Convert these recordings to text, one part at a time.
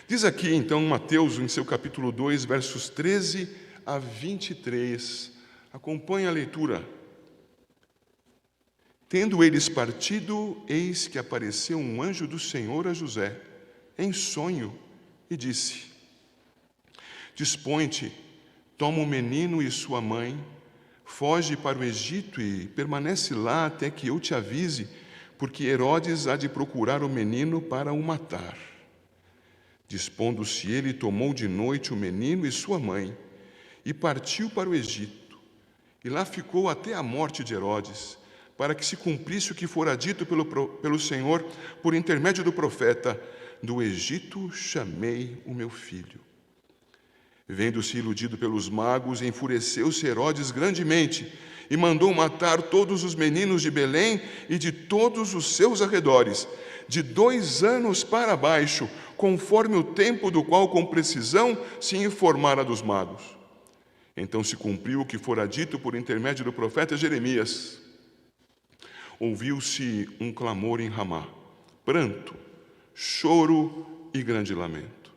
Diz aqui, então, Mateus, em seu capítulo 2, versos 13 a 23. Acompanhe a leitura. Tendo eles partido, eis que apareceu um anjo do Senhor a José, em sonho, e disse: Dispõe-te, toma o menino e sua mãe, foge para o Egito e permanece lá até que eu te avise, porque Herodes há de procurar o menino para o matar. Dispondo-se ele, tomou de noite o menino e sua mãe, e partiu para o Egito. E lá ficou até a morte de Herodes, para que se cumprisse o que fora dito pelo Senhor, por intermédio do profeta: do Egito chamei o meu filho. Vendo-se iludido pelos magos, enfureceu-se Herodes grandemente, e mandou matar todos os meninos de Belém e de todos os seus arredores, de 2 anos para baixo, conforme o tempo do qual com precisão se informara dos magos. Então se cumpriu o que fora dito por intermédio do profeta Jeremias. Ouviu-se um clamor em Ramá, pranto, choro e grande lamento.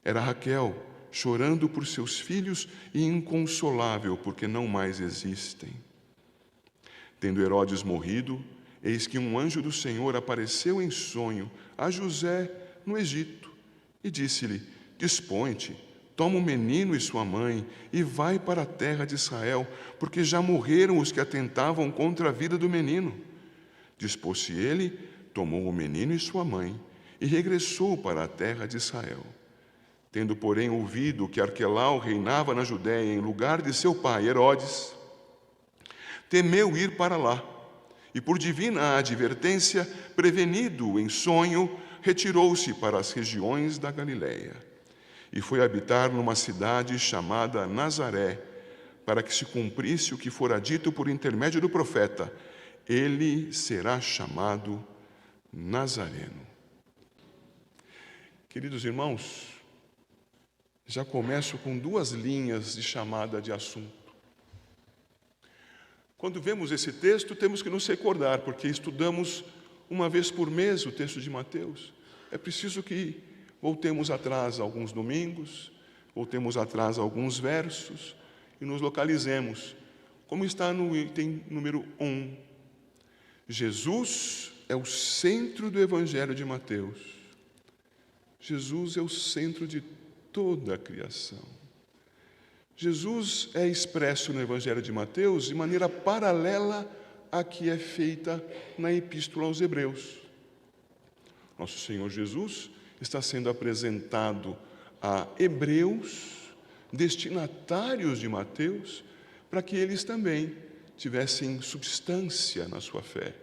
Era Raquel, chorando por seus filhos e inconsolável, porque não mais existem. Tendo Herodes morrido, eis que um anjo do Senhor apareceu em sonho a José no Egito e disse-lhe: Dispõe-te, toma o menino e sua mãe e vai para a terra de Israel, porque já morreram os que atentavam contra a vida do menino. Dispôs-se ele, tomou o menino e sua mãe e regressou para a terra de Israel. Tendo, porém, ouvido que Arquelau reinava na Judéia em lugar de seu pai Herodes, temeu ir para lá, e por divina advertência, prevenido em sonho, retirou-se para as regiões da Galiléia, e foi habitar numa cidade chamada Nazaré, para que se cumprisse o que fora dito por intermédio do profeta: ele será chamado Nazareno. Queridos irmãos, já começo com 2 linhas de chamada de assunto. Quando vemos esse texto, temos que nos recordar, porque estudamos uma vez por mês o texto de Mateus. É preciso que voltemos atrás alguns domingos, voltemos atrás alguns versos e nos localizemos, como está no item número 1. Jesus é o centro do Evangelho de Mateus. Jesus é o centro de toda a criação. Jesus é expresso no Evangelho de Mateus de maneira paralela à que é feita na Epístola aos Hebreus. Nosso Senhor Jesus está sendo apresentado a hebreus, destinatários de Mateus, para que eles também tivessem substância na sua fé,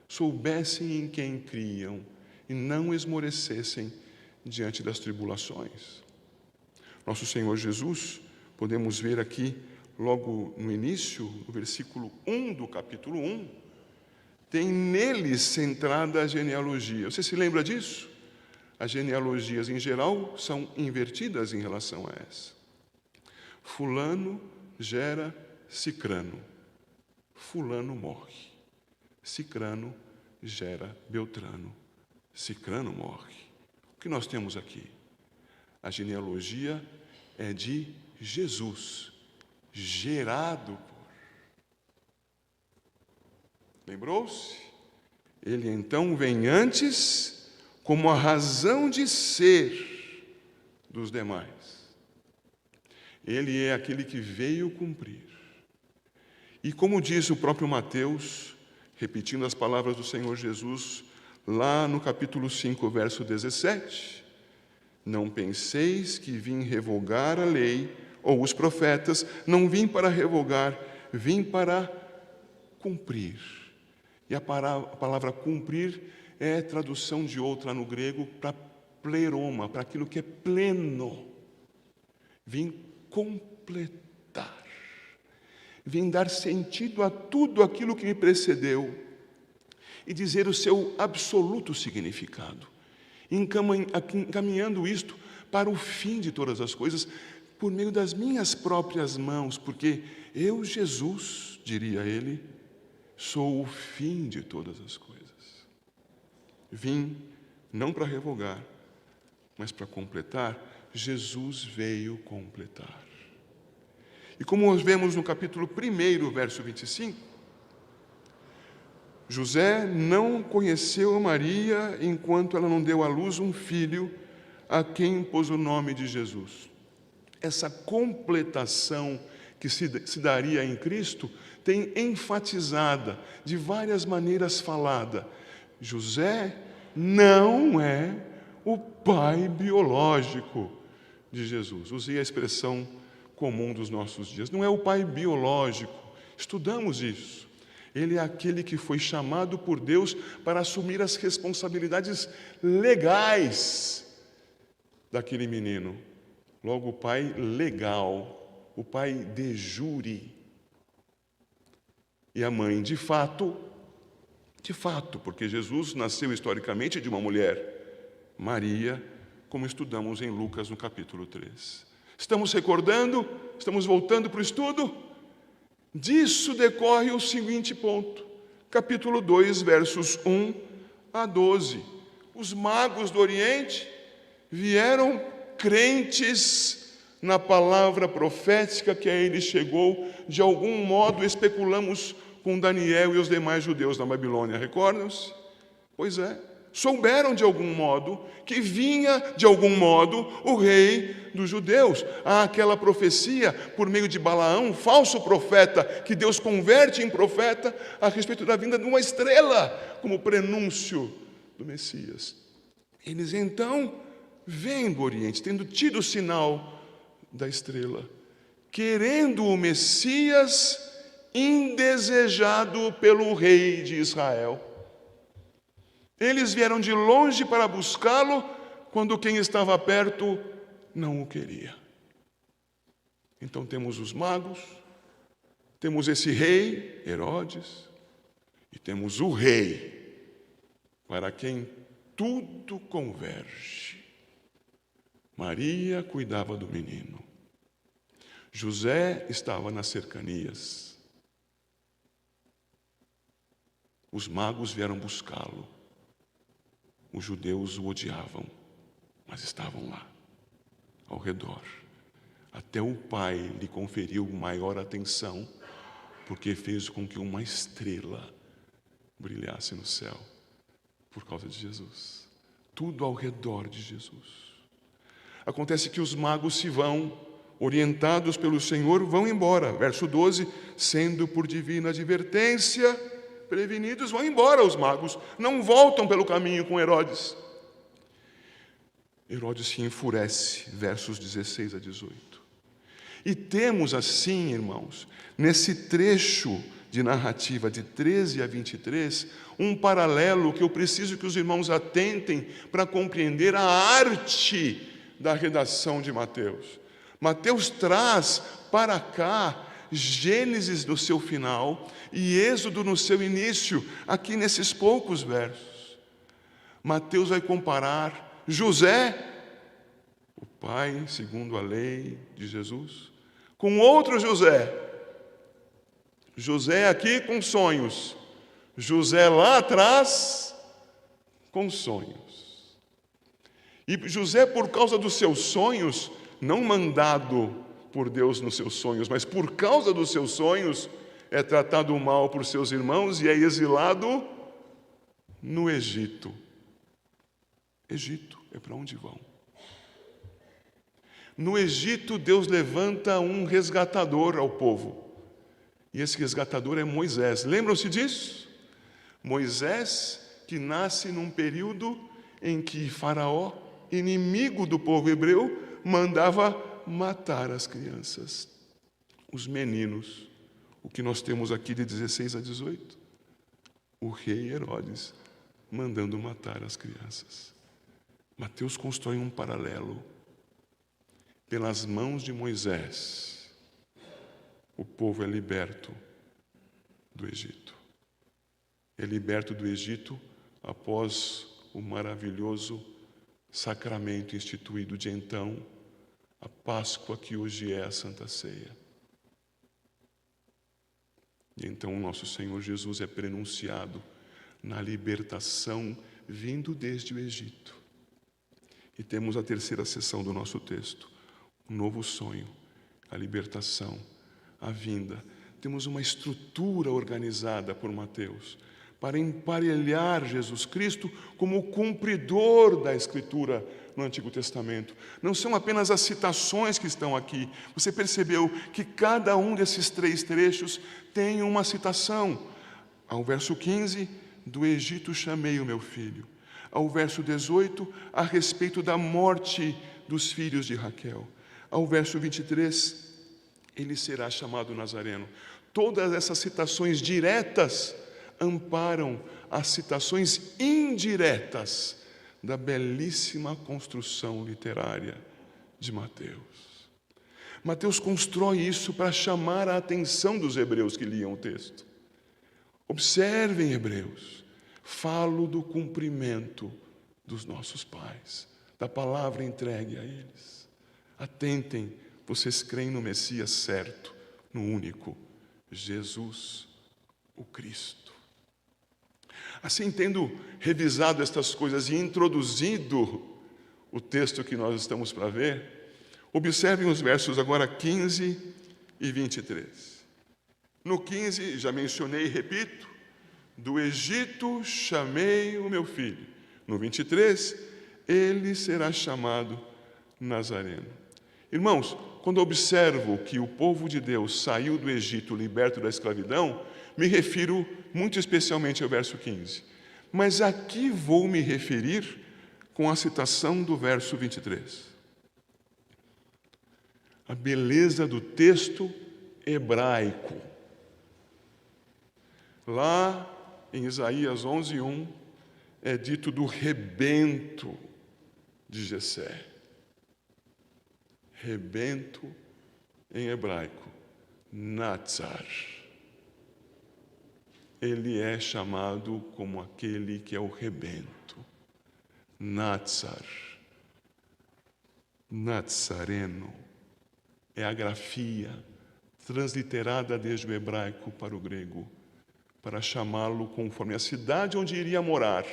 soubessem em quem criam e não esmorecessem diante das tribulações. Nosso Senhor Jesus, podemos ver aqui, logo no início, no versículo 1 do capítulo 1, tem nele centrada a genealogia. Você se lembra disso? As genealogias, em geral, são invertidas em relação a essa. Fulano gera Cicrano. Fulano morre. Cicrano gera Beltrano. Cicrano morre. O que nós temos aqui? A genealogia é de Jesus, gerado por. Lembrou-se? Ele então vem antes como a razão de ser dos demais. Ele é aquele que veio cumprir. E como diz o próprio Mateus, repetindo as palavras do Senhor Jesus, lá no capítulo 5, verso 17, não penseis que vim revogar a lei ou os profetas, não vim para revogar, vim para cumprir. E a palavra cumprir é tradução de outra no grego para pleroma, para aquilo que é pleno. Vim completar. Vim dar sentido a tudo aquilo que me precedeu e dizer o seu absoluto significado, encaminhando isto para o fim de todas as coisas, por meio das minhas próprias mãos, porque eu, Jesus, diria ele, sou o fim de todas as coisas. Vim não para revogar, Mas para completar, Jesus veio completar. E como nós vemos no capítulo 1, verso 25, José não conheceu Maria enquanto ela não deu à luz um filho, a quem pôs o nome de Jesus. Essa completação que se daria em Cristo tem enfatizada, de várias maneiras falada. José não é o pai biológico de Jesus. Usei a expressão comum dos nossos dias. Não é o pai biológico. Estudamos isso. Ele é aquele que foi chamado por Deus para assumir as responsabilidades legais daquele menino. Logo, o pai legal, o pai de jure. E a mãe, de fato, porque Jesus nasceu historicamente de uma mulher, Maria, como estudamos em Lucas no capítulo 3. Estamos recordando? Estamos voltando para o estudo? Disso decorre o seguinte ponto, capítulo 2, versos 1 a 12. Os magos do Oriente vieram crentes na palavra profética que a eles chegou. De algum modo, especulamos com Daniel e os demais judeus da Babilônia, recordam-se? Pois é, souberam de algum modo que vinha de algum modo o rei dos judeus. Há aquela profecia por meio de Balaão, falso profeta, que Deus converte em profeta a respeito da vinda de uma estrela, como prenúncio do Messias. Eles então vêm do Oriente, tendo tido o sinal da estrela, querendo o Messias indesejado pelo rei de Israel. Eles vieram de longe para buscá-lo, quando quem estava perto não o queria. Então temos os magos, temos esse rei, Herodes, e temos o rei, para quem tudo converge. Maria cuidava do menino. José estava nas cercanias. Os magos vieram buscá-lo. Os judeus o odiavam, mas estavam lá, ao redor. Até o pai lhe conferiu maior atenção, porque fez com que uma estrela brilhasse no céu, por causa de Jesus. Tudo ao redor de Jesus. Acontece que os magos se vão, orientados pelo Senhor, vão embora. Verso 12, sendo por divina advertência prevenidos, vão embora os magos, não voltam pelo caminho com Herodes. Herodes se enfurece, versos 16 a 18. E temos assim, irmãos, nesse trecho de narrativa de 13 a 23, um paralelo que eu preciso que os irmãos atentem para compreender a arte da redação de Mateus. Mateus traz para cá Gênesis no seu final e Êxodo no seu início, aqui nesses poucos versos. Mateus vai comparar José, o pai, segundo a lei de Jesus, com outro José. José aqui com sonhos, José lá atrás com sonhos. E José, por causa dos seus sonhos, não mandado por Deus nos seus sonhos, mas por causa dos seus sonhos, é tratado mal por seus irmãos e é exilado no Egito. Egito é para onde vão. No Egito, Deus levanta um resgatador ao povo. E esse resgatador é Moisés. Lembram-se disso? Moisés, que nasce num período em que Faraó, inimigo do povo hebreu, mandava matar as crianças, os meninos. O que nós temos aqui de 16 a 18? O rei Herodes mandando matar as crianças. Mateus constrói um paralelo. Pelas mãos de Moisés, o povo é liberto do Egito. É liberto do Egito após o maravilhoso sacramento instituído de então, a Páscoa, que hoje é a Santa Ceia. E então o nosso Senhor Jesus é prenunciado na libertação vindo desde o Egito. E temos a terceira seção do nosso texto, o novo sonho, a libertação, a vinda. Temos uma estrutura organizada por Mateus para emparelhar Jesus Cristo como o cumpridor da Escritura no Antigo Testamento. Não são apenas as citações que estão aqui. Você percebeu que cada um desses 3 trechos tem uma citação. Ao verso 15, do Egito chamei o meu filho. Ao verso 18, a respeito da morte dos filhos de Raquel. Ao verso 23, ele será chamado Nazareno. Todas essas citações diretas amparam as citações indiretas da belíssima construção literária de Mateus. Mateus constrói isso para chamar a atenção dos hebreus que liam o texto. Observem, hebreus, falo do cumprimento dos nossos pais, da palavra entregue a eles. Atentem, vocês creem no Messias certo, no único, Jesus, o Cristo. Assim, tendo revisado estas coisas e introduzido o texto que nós estamos para ver, observem os versos agora 15 e 23. No 15, já mencionei e repito, do Egito chamei o meu filho. No 23, ele será chamado Nazareno. Irmãos, quando observo que o povo de Deus saiu do Egito liberto da escravidão, me refiro muito especialmente ao verso 15. Mas aqui vou me referir com a citação do verso 23. A beleza do texto hebraico. Lá em Isaías 11:1 é dito do rebento de Jessé. Rebento em hebraico, Natsar. Ele é chamado como aquele que é o rebento, Natsar. Nazareno é a grafia transliterada desde o hebraico para o grego, para chamá-lo conforme a cidade onde iria morar,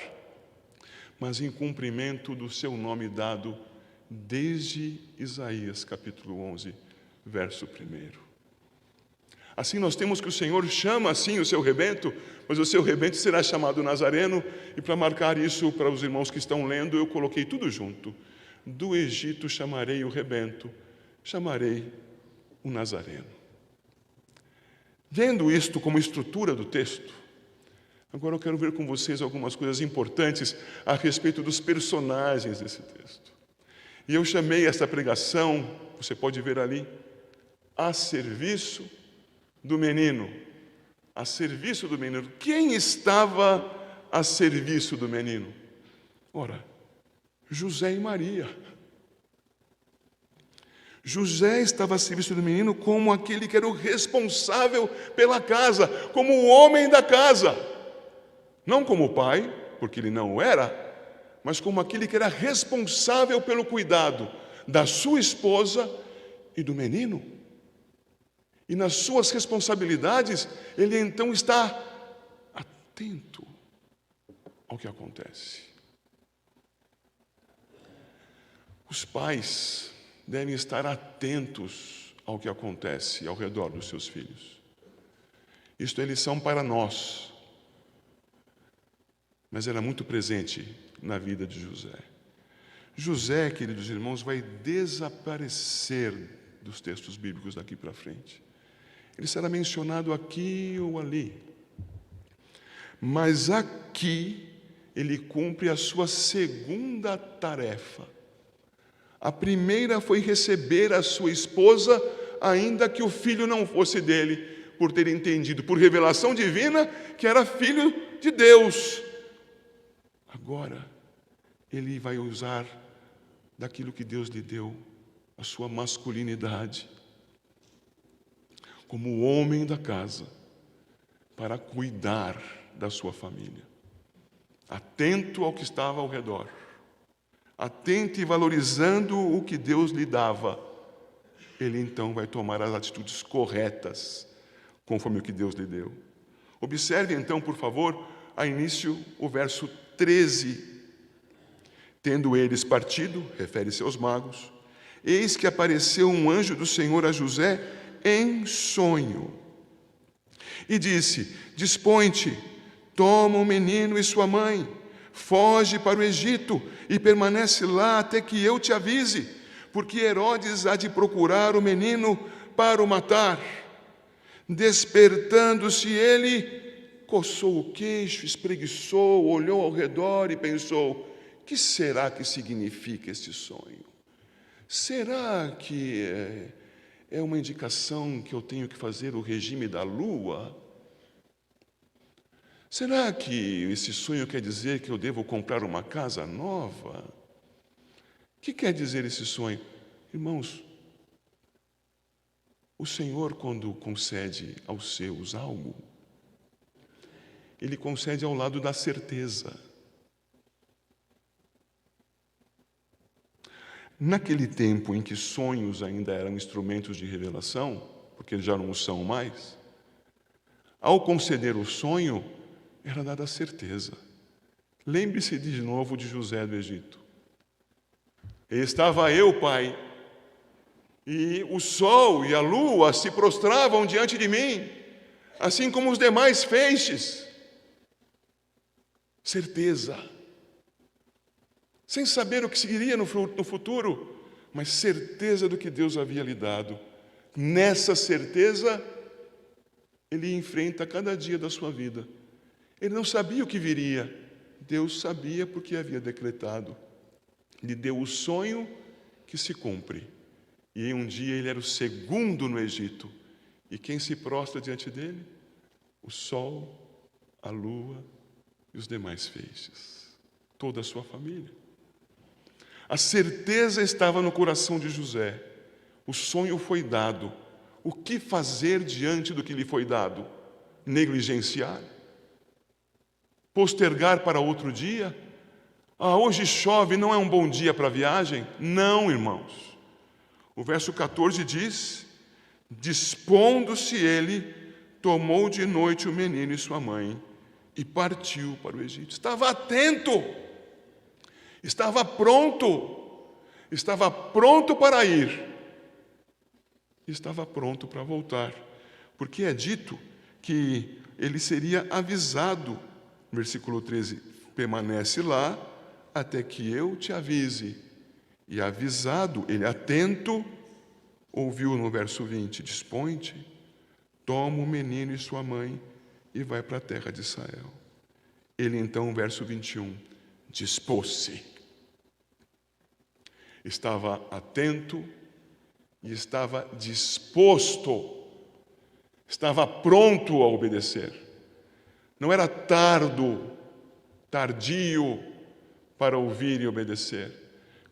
mas em cumprimento do seu nome dado desde Isaías capítulo 11, verso 1. Assim nós temos que o Senhor chama assim o seu rebento, mas o seu rebento será chamado Nazareno, e para marcar isso para os irmãos que estão lendo, eu coloquei tudo junto. Do Egito chamarei o rebento, chamarei o Nazareno. Vendo isto como estrutura do texto, agora eu quero ver com vocês algumas coisas importantes a respeito dos personagens desse texto. E eu chamei esta pregação, você pode ver ali, a serviço do menino. A serviço do menino. Quem estava a serviço do menino? Ora, José e Maria. José estava a serviço do menino como aquele que era o responsável pela casa, como o homem da casa. Não como o pai, porque ele não o era, mas como aquele que era responsável pelo cuidado da sua esposa e do menino. E nas suas responsabilidades, ele então está atento ao que acontece. Os pais devem estar atentos ao que acontece ao redor dos seus filhos. Isto é lição para nós, mas era muito presente na vida de José. José, queridos irmãos, vai desaparecer dos textos bíblicos daqui para frente. Ele será mencionado aqui ou ali. Mas aqui ele cumpre a sua segunda tarefa. A primeira foi receber a sua esposa, ainda que o filho não fosse dele, por ter entendido, por revelação divina, que era filho de Deus. Agora, ele vai usar daquilo que Deus lhe deu, a sua masculinidade, como o homem da casa, para cuidar da sua família, atento ao que estava ao redor, atento e valorizando o que Deus lhe dava. Ele então vai tomar as atitudes corretas, conforme o que Deus lhe deu. Observe então, por favor, a início o verso 13. Tendo eles partido, refere-se aos magos, eis que apareceu um anjo do Senhor a José em sonho. E disse: dispõe-te, toma o menino e sua mãe, foge para o Egito e permanece lá até que eu te avise, porque Herodes há de procurar o menino para o matar. Despertando-se ele, coçou o queixo, espreguiçou, olhou ao redor e pensou: que será que significa este sonho? Será que é uma indicação que eu tenho que fazer o regime da lua? Será que esse sonho quer dizer que eu devo comprar uma casa nova? O que quer dizer esse sonho? Irmãos, o Senhor, quando concede aos seus algo, Ele concede ao lado da certeza. Naquele tempo em que sonhos ainda eram instrumentos de revelação, porque eles já não o são mais, ao conceder o sonho, era dada a certeza. Lembre-se de novo de José do Egito. Estava eu, pai, e o sol e a lua se prostravam diante de mim, assim como os demais feixes. Certeza. Sem saber o que seguiria no futuro, mas certeza do que Deus havia lhe dado. Nessa certeza, ele enfrenta cada dia da sua vida. Ele não sabia o que viria, Deus sabia porque havia decretado. Lhe deu o sonho que se cumpre. E em um dia ele era o segundo no Egito. E quem se prostra diante dele? O sol, a lua e os demais feixes. Toda a sua família. A certeza estava no coração de José. O sonho foi dado. O que fazer diante do que lhe foi dado? Negligenciar? Postergar para outro dia? Hoje chove, não é um bom dia para a viagem? Não, irmãos. O verso 14 diz: dispondo-se ele, tomou de noite o menino e sua mãe e partiu para o Egito. Estava atento, estava pronto para ir, estava pronto para voltar, porque é dito que ele seria avisado. Versículo 13, permanece lá até que eu te avise. E avisado, ele atento, ouviu no verso 20, dispõe-te, toma o menino e sua mãe e vai para a terra de Israel. Ele então, verso 21, dispôs-se. Estava atento e estava disposto, estava pronto a obedecer. Não era tardio para ouvir e obedecer.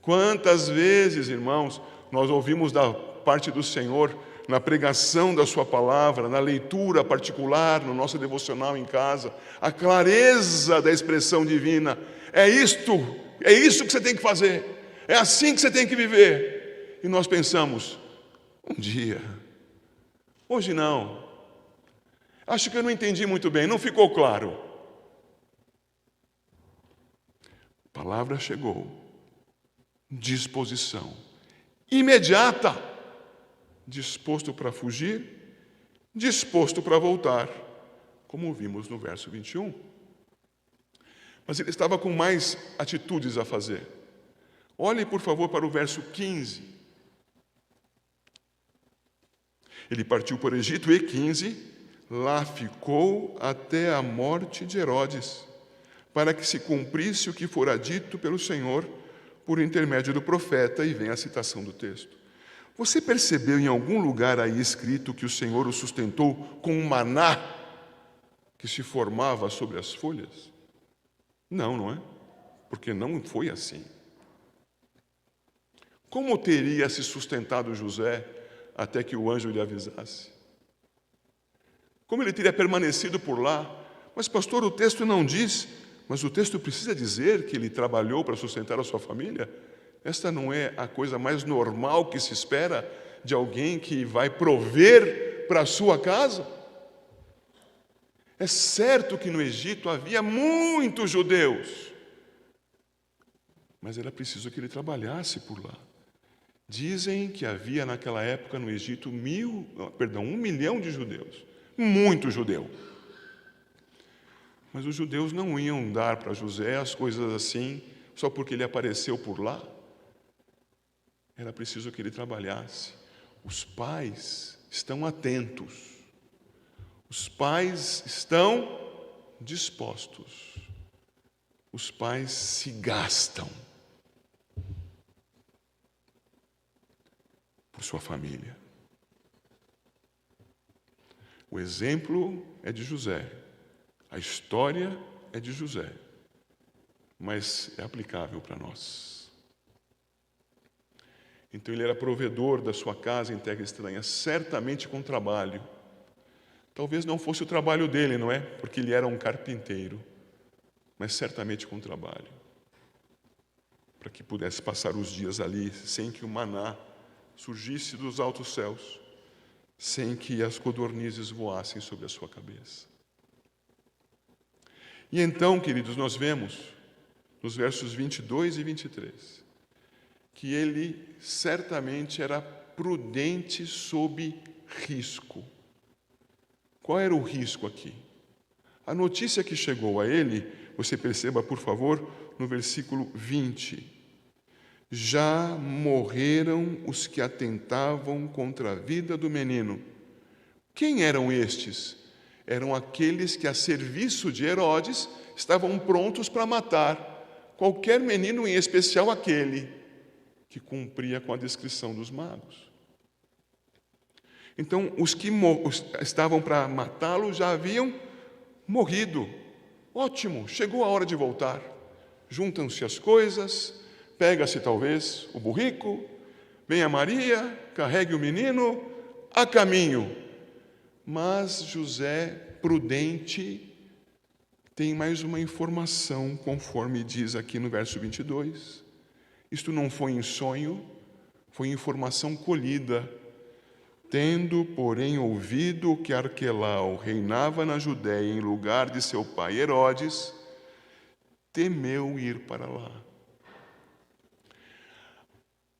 Quantas vezes, irmãos, nós ouvimos da parte do Senhor, na pregação da sua palavra, na leitura particular, no nosso devocional em casa, a clareza da expressão divina. É isso que você tem que fazer, é assim que você tem que viver. E nós pensamos, um dia, hoje não. Acho que eu não entendi muito bem, não ficou claro. A palavra chegou, disposição imediata, disposto para fugir, disposto para voltar, como vimos no verso 21. Mas ele estava com mais atitudes a fazer. Olhe, por favor, para o verso 15. Ele partiu para o Egito e 15, lá ficou até a morte de Herodes, para que se cumprisse o que fora dito pelo Senhor por intermédio do profeta, e vem a citação do texto. Você percebeu em algum lugar aí escrito que o Senhor o sustentou com um maná que se formava sobre as folhas? Não, não é? Porque não foi assim. Como teria se sustentado José até que o anjo lhe avisasse? Como ele teria permanecido por lá? Mas, pastor, o texto não diz, mas o texto precisa dizer que ele trabalhou para sustentar a sua família? Esta não é a coisa mais normal que se espera de alguém que vai prover para a sua casa? É certo que no Egito havia muitos judeus, mas era preciso que ele trabalhasse por lá. Dizem que havia naquela época no Egito 1 milhão de judeus, muito judeu. Mas os judeus não iam dar para José as coisas assim, só porque ele apareceu por lá. Era preciso que ele trabalhasse. Os pais estão atentos. Os pais estão dispostos. Os pais se gastam por sua família. O exemplo é de José. A história é de José. Mas é aplicável para nós. Então ele era provedor da sua casa em terra estranha, certamente com trabalho. Talvez não fosse o trabalho dele, não é? Porque ele era um carpinteiro, mas certamente com trabalho. Para que pudesse passar os dias ali sem que o maná surgisse dos altos céus, sem que as codornizes voassem sobre a sua cabeça. E então, queridos, nós vemos nos versos 22 e 23, que ele certamente era prudente sob risco. Qual era o risco aqui? A notícia que chegou a ele, você perceba, por favor, no versículo 20. Já morreram os que atentavam contra a vida do menino. Quem eram estes? Eram aqueles que, a serviço de Herodes, estavam prontos para matar qualquer menino, em especial aquele que cumpria com a descrição dos magos. Então, os que estavam para matá-lo já haviam morrido. Ótimo, chegou a hora de voltar. Juntam-se as coisas, pega-se talvez o burrico, vem a Maria, carregue o menino, a caminho. Mas José, prudente, tem mais uma informação, conforme diz aqui no verso 22. Isto não foi em sonho, foi informação colhida. Tendo, porém, ouvido que Arquelau reinava na Judéia em lugar de seu pai Herodes, temeu ir para lá.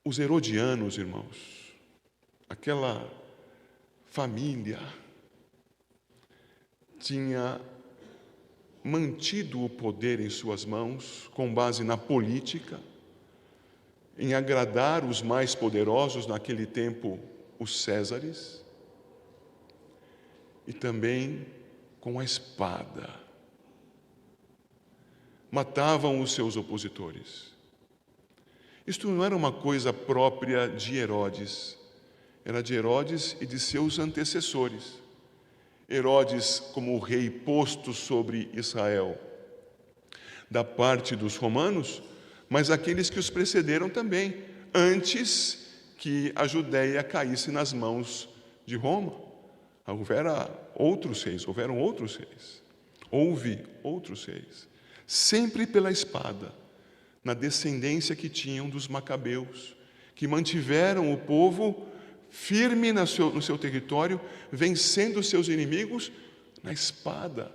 Os herodianos, irmãos, aquela família, tinha mantido o poder em suas mãos com base na política, em agradar os mais poderosos, naquele tempo os Césares, e também com a espada. Matavam os seus opositores. Isto não era uma coisa própria de Herodes, era de Herodes e de seus antecessores. Herodes como o rei posto sobre Israel, da parte dos romanos, mas aqueles que os precederam também, antes que a Judéia caísse nas mãos de Roma. Houveram outros reis. Houve outros reis. Sempre pela espada, na descendência que tinham dos macabeus, que mantiveram o povo firme no seu território, vencendo seus inimigos na espada.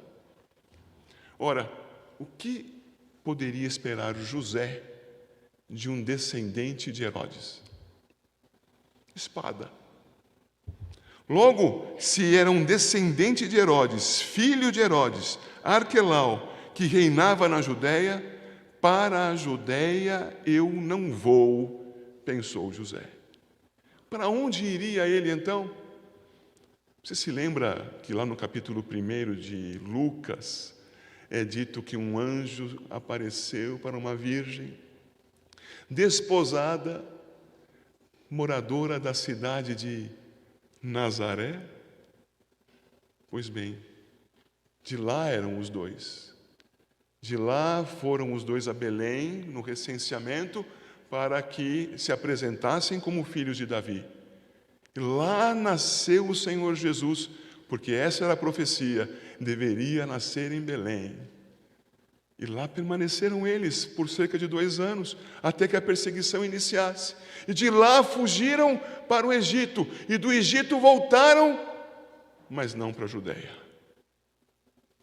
Ora, o que poderia esperar José de um descendente de Herodes? Espada. Logo, se era um descendente de Herodes, filho de Herodes, Arquelau, que reinava na Judéia, para a Judéia eu não vou, pensou José. Para onde iria ele então? Você se lembra que lá no capítulo 1 de Lucas é dito que um anjo apareceu para uma virgem desposada, moradora da cidade de Nazaré? Pois bem, de lá eram os dois. De lá foram os dois a Belém, no recenseamento, para que se apresentassem como filhos de Davi. E lá nasceu o Senhor Jesus, porque essa era a profecia, deveria nascer em Belém. E lá permaneceram eles por cerca de 2 anos, até que a perseguição iniciasse. E de lá fugiram para o Egito, e do Egito voltaram, mas não para a Judéia.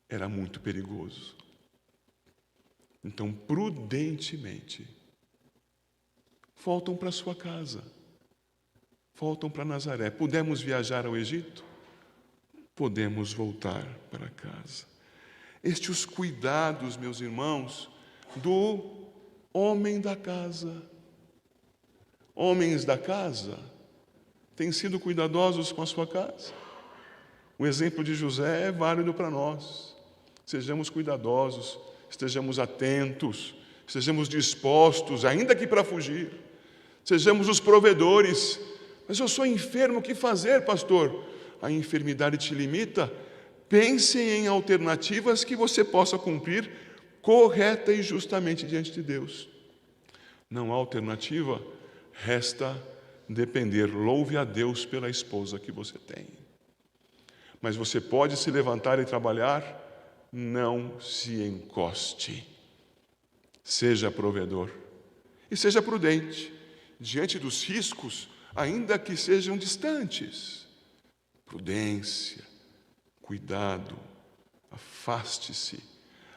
Era muito perigoso. Então, prudentemente, voltam para sua casa, voltam para Nazaré. Pudemos viajar ao Egito? Podemos voltar para casa. Estes os cuidados, meus irmãos, do homem da casa. Homens da casa têm sido cuidadosos com a sua casa. O exemplo de José é válido para nós. Sejamos cuidadosos, estejamos atentos, estejamos dispostos, ainda que para fugir. Sejamos os provedores. Mas eu sou enfermo, o que fazer, pastor? A enfermidade te limita? Pense em alternativas que você possa cumprir correta e justamente diante de Deus. Não há alternativa, resta depender. Louve a Deus pela esposa que você tem. Mas você pode se levantar e trabalhar? Não se encoste. Seja provedor e seja prudente diante dos riscos, ainda que sejam distantes. Prudência, cuidado, afaste-se,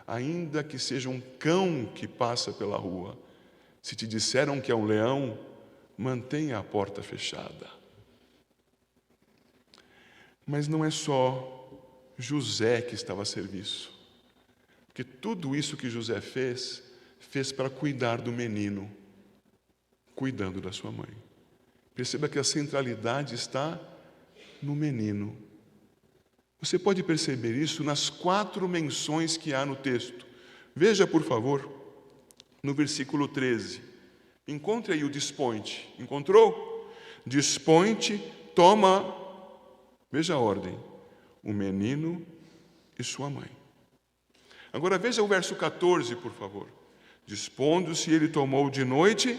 ainda que seja um cão que passa pela rua. Se te disseram que é um leão, mantenha a porta fechada. Mas não é só José que estava a serviço, porque tudo isso que José fez para cuidar do menino, cuidando da sua mãe. Perceba que a centralidade está no menino. Você pode perceber isso nas 4 menções que há no texto. Veja, por favor, no versículo 13. Encontre aí o desponte. Encontrou? Desponte, toma, veja a ordem, o menino e sua mãe. Agora veja o verso 14, por favor. Dispondo-se, ele tomou de noite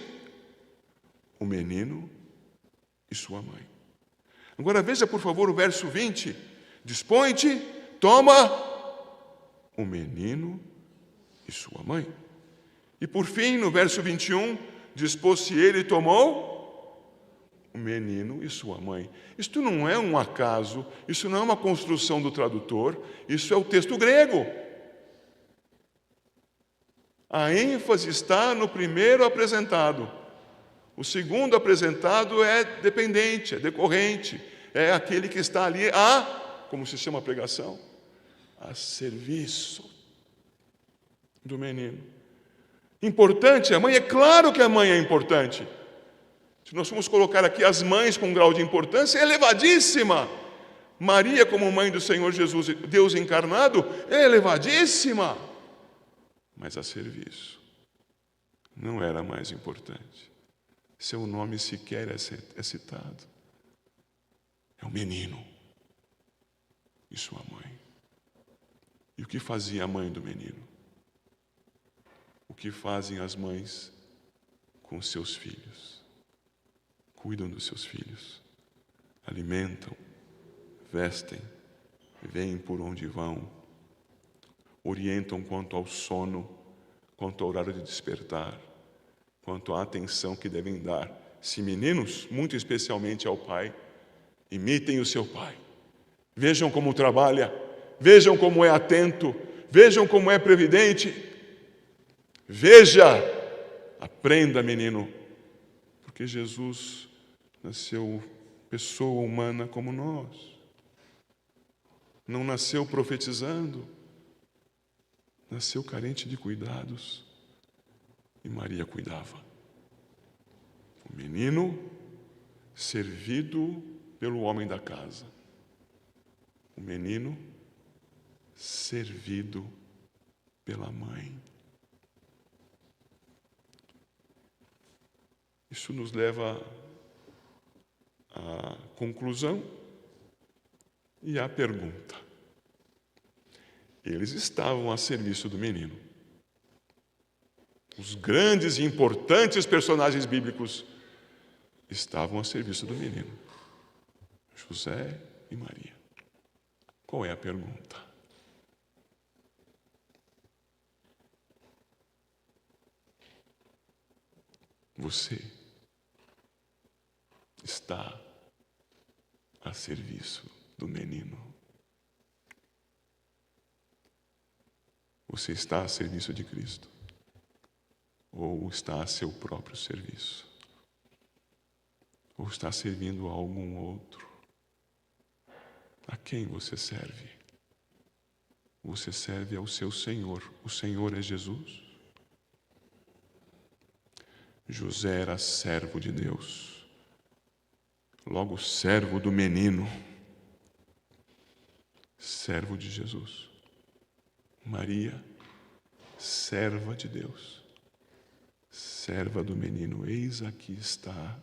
o menino e sua mãe. Agora veja, por favor, o verso 20. Dispõe-te, toma o menino e sua mãe. E por fim, no verso 21, dispôs-se ele e tomou o menino e sua mãe. Isto não é um acaso, isso não é uma construção do tradutor, isso é o texto grego. A ênfase está no primeiro apresentado. O segundo apresentado é dependente, é decorrente, é aquele que está ali como se chama a pregação? A serviço do menino. Importante a mãe? É claro que a mãe é importante. Se nós formos colocar aqui as mães com um grau de importância, é elevadíssima. Maria, como mãe do Senhor Jesus, Deus encarnado, é elevadíssima. Mas a serviço não era mais importante. Seu nome sequer é citado. É o menino e sua mãe. E o que fazia a mãe do menino? O que fazem as mães com seus filhos? Cuidam dos seus filhos, alimentam, vestem, veem por onde vão, orientam quanto ao sono, quanto ao horário de despertar, quanto à atenção que devem dar. Se meninos, muito especialmente ao pai, imitem o seu pai. Vejam como trabalha, vejam como é atento, vejam como é previdente. Veja, aprenda, menino, porque Jesus nasceu pessoa humana como nós. Não nasceu profetizando, nasceu carente de cuidados. E Maria cuidava. O menino servido pelo homem da casa. O menino servido pela mãe. Isso nos leva à conclusão e à pergunta. Eles estavam a serviço do menino. Os grandes e importantes personagens bíblicos estavam a serviço do menino. José e Maria. Qual é a pergunta? Você está a serviço do menino? Você está a serviço de Cristo? Ou está a seu próprio serviço? Ou está servindo a algum outro? A quem você serve? Você serve ao seu Senhor. O Senhor é Jesus. José era servo de Deus, logo servo do menino, servo de Jesus. Maria, serva de Deus, serva do menino. Eis aqui está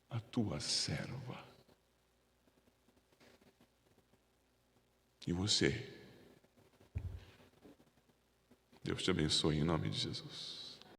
a tua serva. E você? Deus te abençoe em nome de Jesus.